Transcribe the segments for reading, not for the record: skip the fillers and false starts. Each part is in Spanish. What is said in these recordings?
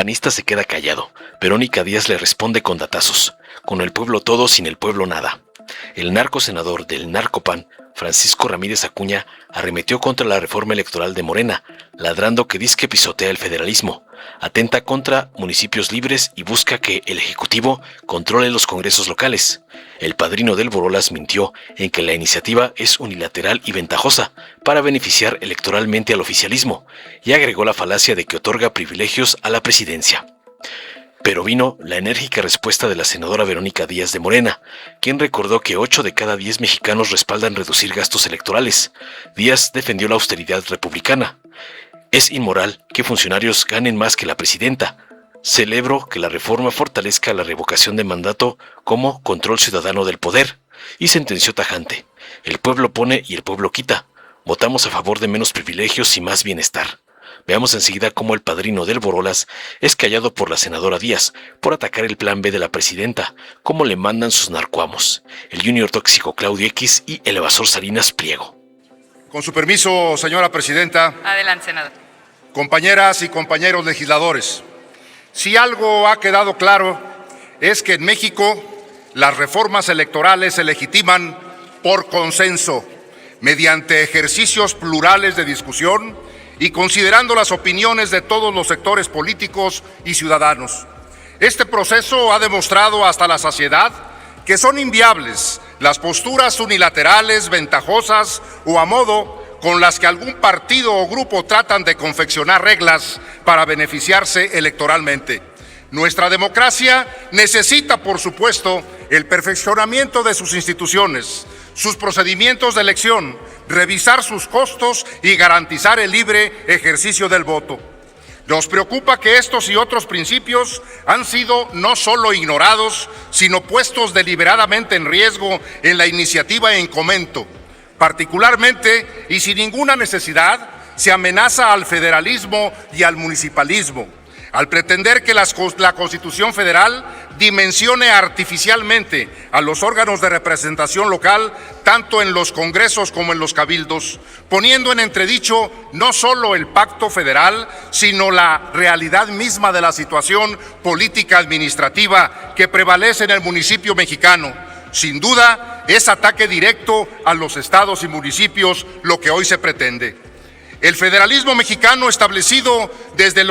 panista se queda callado. Verónica Díaz le responde con datazos. Con el pueblo todo, sin el pueblo nada. El narcosenador del Narcopan, Francisco Ramírez Acuña, arremetió contra la reforma electoral de Morena, ladrando que dizque pisotea el federalismo, atenta contra municipios libres y busca que el Ejecutivo controle los congresos locales. El padrino del Borolas mintió en que la iniciativa es unilateral y ventajosa para beneficiar electoralmente al oficialismo, y agregó la falacia de que otorga privilegios a la presidencia. Pero vino la enérgica respuesta de la senadora Verónica Díaz de Morena, quien recordó que 8 de cada 10 mexicanos respaldan reducir gastos electorales. Díaz defendió la austeridad republicana. Es inmoral que funcionarios ganen más que la presidenta. Celebro que la reforma fortalezca la revocación de mandato como control ciudadano del poder. Y sentenció tajante: el pueblo pone y el pueblo quita. Votamos a favor de menos privilegios y más bienestar. Veamos enseguida cómo el padrino del Borolas es callado por la senadora Díaz por atacar el plan B de la presidenta, como le mandan sus narcoamos, el Junior Tóxico Claudio X y el evasor Salinas Pliego. Con su permiso, señora presidenta. Adelante, senador. Compañeras y compañeros legisladores, si algo ha quedado claro es que en México las reformas electorales se legitiman por consenso, mediante ejercicios plurales de discusión y considerando las opiniones de todos los sectores políticos y ciudadanos. Este proceso ha demostrado hasta la saciedad que son inviables las posturas unilaterales, ventajosas o a modo con las que algún partido o grupo tratan de confeccionar reglas para beneficiarse electoralmente. Nuestra democracia necesita, por supuesto, el perfeccionamiento de sus instituciones, sus procedimientos de elección, revisar sus costos y garantizar el libre ejercicio del voto. Nos preocupa que estos y otros principios han sido no solo ignorados, sino puestos deliberadamente en riesgo en la iniciativa en comento. Particularmente y sin ninguna necesidad, se amenaza al federalismo y al municipalismo, al pretender que la Constitución Federal dimensione artificialmente a los órganos de representación local, tanto en los congresos como en los cabildos, poniendo en entredicho no solo el pacto federal, sino la realidad misma de la situación política administrativa que prevalece en el municipio mexicano. Sin duda, es ataque directo a los estados y municipios lo que hoy se pretende. El federalismo mexicano, establecido desde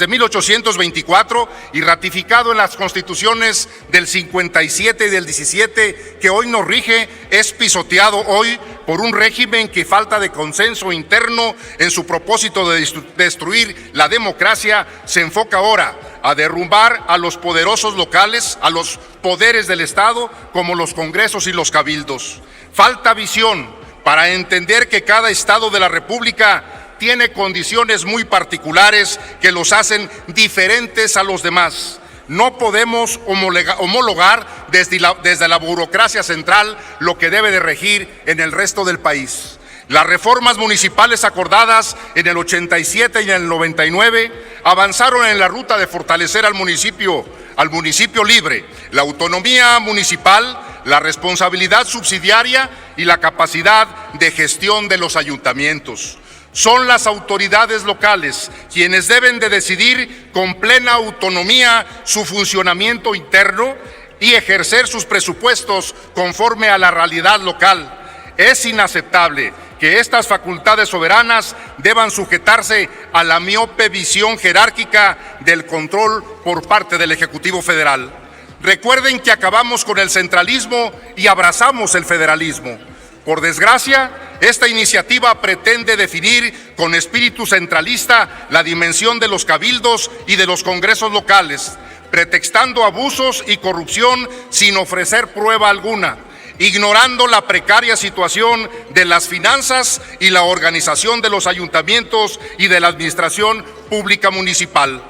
1824 y ratificado en las constituciones del 57 y del 17 que hoy nos rige, es pisoteado hoy por un régimen que falta de consenso interno en su propósito de destruir la democracia. Se enfoca ahora a derrumbar a los poderosos locales, a los poderes del Estado, como los congresos y los cabildos. Falta visión para entender que cada estado de la República tiene condiciones muy particulares que los hacen diferentes a los demás. No podemos homologar desde la burocracia central lo que debe de regir en el resto del país. Las reformas municipales acordadas en el 87 y en el 99 avanzaron en la ruta de fortalecer al municipio libre, la autonomía municipal, la responsabilidad subsidiaria y la capacidad de gestión de los ayuntamientos. Son las autoridades locales quienes deben de decidir con plena autonomía su funcionamiento interno y ejercer sus presupuestos conforme a la realidad local. Es inaceptable que estas facultades soberanas deban sujetarse a la miope visión jerárquica del control por parte del Ejecutivo Federal. Recuerden que acabamos con el centralismo y abrazamos el federalismo. Por desgracia, esta iniciativa pretende definir con espíritu centralista la dimensión de los cabildos y de los congresos locales, pretextando abusos y corrupción sin ofrecer prueba alguna, ignorando la precaria situación de las finanzas y la organización de los ayuntamientos y de la administración pública municipal.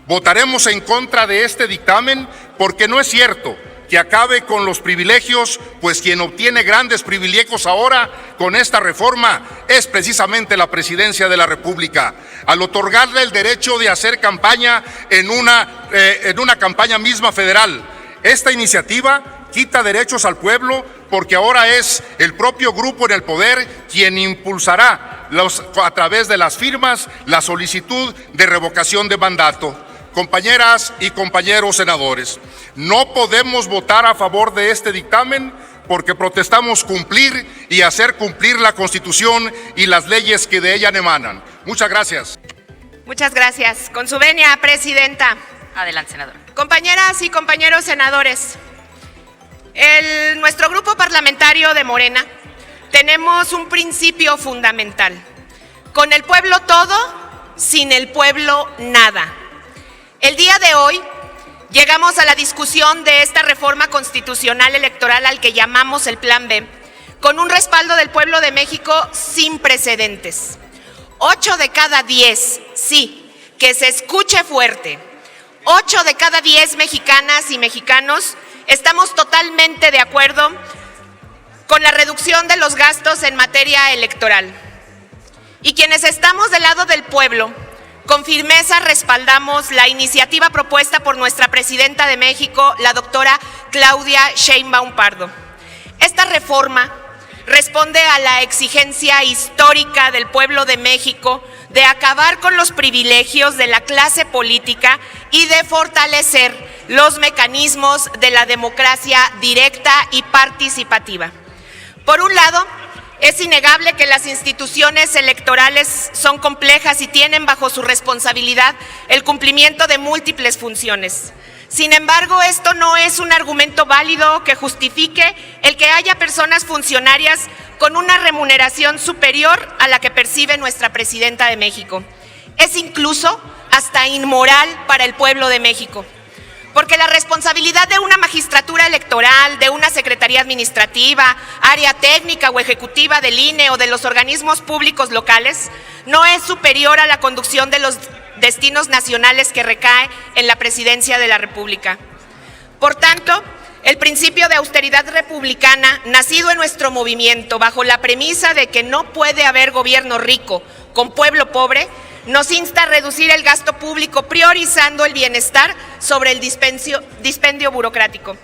Votaremos en contra de este dictamen porque no es cierto que acabe con los privilegios, pues quien obtiene grandes privilegios ahora con esta reforma es precisamente la Presidencia de la República, al otorgarle el derecho de hacer campaña en una campaña misma federal. Esta iniciativa quita derechos al pueblo porque ahora es el propio grupo en el poder quien impulsará a través de las firmas la solicitud de revocación de mandato. Compañeras y compañeros senadores, no podemos votar a favor de este dictamen porque protestamos cumplir y hacer cumplir la Constitución y las leyes que de ella emanan. Muchas gracias. Muchas gracias. Con su venia, Presidenta. Adelante, senadora. Compañeras y compañeros senadores, nuestro grupo parlamentario de Morena tenemos un principio fundamental. Con el pueblo todo, sin el pueblo nada. El día de hoy llegamos a la discusión de esta reforma constitucional electoral al que llamamos el Plan B, con un respaldo del pueblo de México sin precedentes. 8 de cada 10, sí, que se escuche fuerte, 8 de cada 10 mexicanas y mexicanos estamos totalmente de acuerdo con la reducción de los gastos en materia electoral. Y quienes estamos del lado del pueblo, con firmeza respaldamos la iniciativa propuesta por nuestra Presidenta de México, la doctora Claudia Sheinbaum Pardo. Esta reforma responde a la exigencia histórica del pueblo de México de acabar con los privilegios de la clase política y de fortalecer los mecanismos de la democracia directa y participativa. Por un lado, es innegable que las instituciones electorales son complejas y tienen bajo su responsabilidad el cumplimiento de múltiples funciones. Sin embargo, esto no es un argumento válido que justifique el que haya personas funcionarias con una remuneración superior a la que percibe nuestra Presidenta de México. Es incluso hasta inmoral para el pueblo de México. Porque la responsabilidad de una magistratura electoral, de una secretaría administrativa, área técnica o ejecutiva del INE o de los organismos públicos locales no es superior a la conducción de los destinos nacionales que recae en la Presidencia de la República. Por tanto, el principio de austeridad republicana, nacido en nuestro movimiento bajo la premisa de que no puede haber gobierno rico con pueblo pobre, nos insta a reducir el gasto público priorizando el bienestar sobre el dispendio burocrático.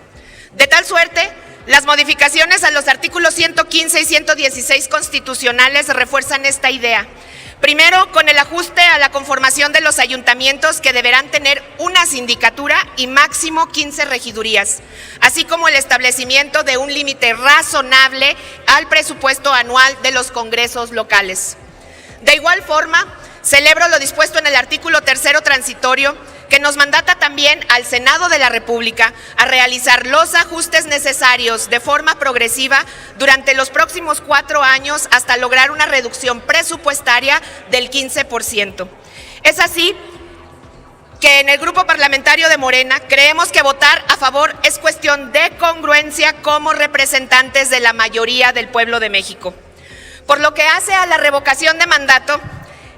De tal suerte, las modificaciones a los artículos 115 y 116 constitucionales refuerzan esta idea. Primero, con el ajuste a la conformación de los ayuntamientos que deberán tener una sindicatura y máximo 15 regidurías, así como el establecimiento de un límite razonable al presupuesto anual de los congresos locales. De igual forma, celebro lo dispuesto en el artículo 3º transitorio, que nos mandata también al Senado de la República a realizar los ajustes necesarios de forma progresiva durante los próximos 4 años hasta lograr una reducción presupuestaria del 15%. Es así que en el grupo parlamentario de Morena creemos que votar a favor es cuestión de congruencia como representantes de la mayoría del pueblo de México. Por lo que hace a la revocación de mandato,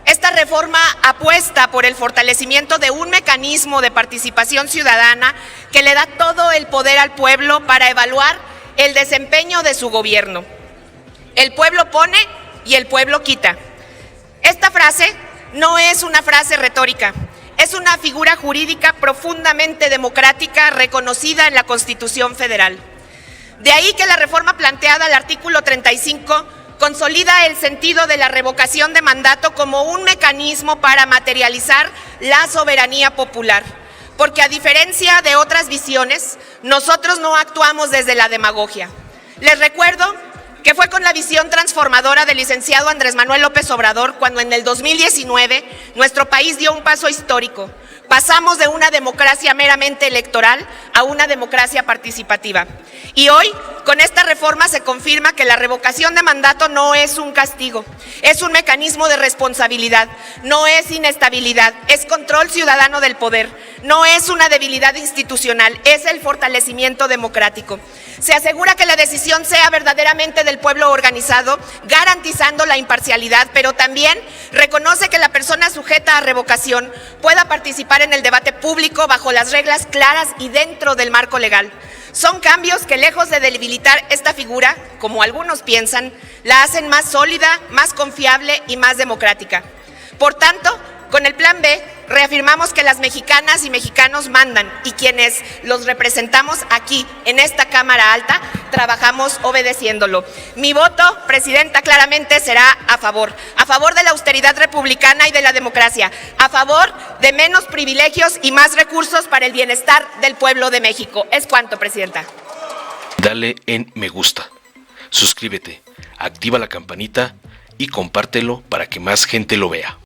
esta reforma apuesta por el fortalecimiento de un mecanismo de participación ciudadana que le da todo el poder al pueblo para evaluar el desempeño de su gobierno. El pueblo pone y el pueblo quita. Esta frase no es una frase retórica, es una figura jurídica profundamente democrática reconocida en la Constitución Federal. De ahí que la reforma planteada al artículo 35 consolida el sentido de la revocación de mandato como un mecanismo para materializar la soberanía popular, porque a diferencia de otras visiones, nosotros no actuamos desde la demagogia. Les recuerdo que fue con la visión transformadora del licenciado Andrés Manuel López Obrador cuando en el 2019 nuestro país dio un paso histórico. Pasamos de una democracia meramente electoral a una democracia participativa. Y hoy, con esta reforma se confirma que la revocación de mandato no es un castigo, es un mecanismo de responsabilidad, no es inestabilidad, es control ciudadano del poder, no es una debilidad institucional, es el fortalecimiento democrático. Se asegura que la decisión sea verdaderamente del pueblo organizado, garantizando la imparcialidad, pero también reconoce que la persona sujeta a revocación pueda participar en el debate público bajo las reglas claras y dentro del marco legal. Son cambios que, lejos de debilitar esta figura, como algunos piensan, la hacen más sólida, más confiable y más democrática. Por tanto, Con el Plan B, reafirmamos que las mexicanas y mexicanos mandan y quienes los representamos aquí, en esta Cámara Alta, trabajamos obedeciéndolo. Mi voto, Presidenta, claramente será a favor de la austeridad republicana y de la democracia, a favor de menos privilegios y más recursos para el bienestar del pueblo de México. Es cuanto, Presidenta. Dale en me gusta, suscríbete, activa la campanita y compártelo para que más gente lo vea.